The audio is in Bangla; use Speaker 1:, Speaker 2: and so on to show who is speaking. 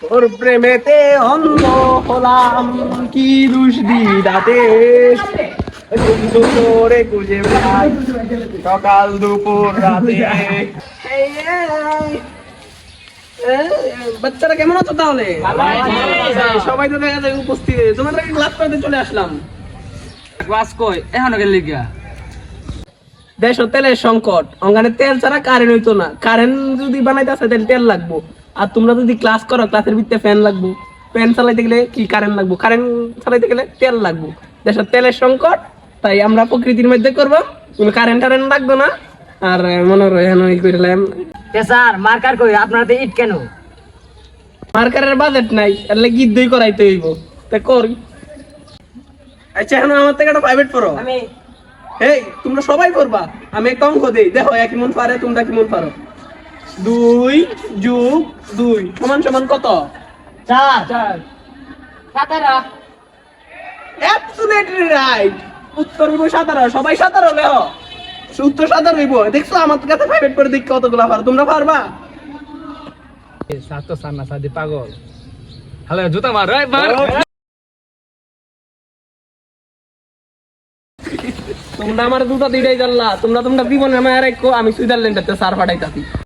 Speaker 1: তোর প্রেমেতে অন্ধ হলাম, কি দোষ দিদাতে তোরে খুঁজে বেড়াই সকাল দুপুর রাতে। এই, বাচ্চারা কেমন আছো তাহলে? সবাই তো দেখা যায় উপস্থিত। তোমাদের ক্লাস করতে চলে আসলাম।
Speaker 2: ক্লাস কই এখনো গেলি গিয়া?
Speaker 1: দেশ ও তেলের সংকট, ওখানে তেল ছাড়া কারেন্ট হইতো না। কারেন্ট যদি বানাইতে আসে তাহলে তেল লাগবো। আর তোমরা যদি ক্লাস করো, ক্লাসের ভিতরে ফ্যান লাগবো। ফ্যান চালাইতে গেলে কি কারেন্ট লাগবো, কারেন্ট চালাইতে গেলে তেল লাগবো। দেশের তেলের সংকট, তাই আমরা প্রকৃতির মধ্যে করবো, কোনো কারেন্ট টারেন্ট লাগবে না। আর মনে হয় এখন ই করলাম,
Speaker 3: স্যার মার্কার কই, আপনারা তো ইট কেন?
Speaker 1: মার্কারের বাজেট নাই, এলে গীত দই করাইতে হইব, তা করি। আচ্ছা, এখন আমার থেকে একটা প্রাইভেট পড়ো।
Speaker 3: আমি
Speaker 1: এই তোমরা সবাই করবা, আমি একটা অঙ্ক দেই, দেখো এক মন পারে তোমরা কি মন পারো। 2 যোগ 2 সমান সমান কত?
Speaker 3: 4 17
Speaker 1: অ্যাবসলিউটলি রাইট। উত্তর হইব 17। সবাই 17 লেখো। উত্তর 17 হইব। দেখছো আমার কাছে প্রাইভেট করে দেখ কতগুলা পারো। তোমরা পারবা?
Speaker 2: সাত তো সান্না সাদি পাগল। হ্যালো জুতা মার এই মার।
Speaker 1: তোমরা আমার দুটা দিটাই জানলা। তোমরা জীবনে আমার আর আমি সুইজারল্যান্ডেতে সার পাঠাইতাছি।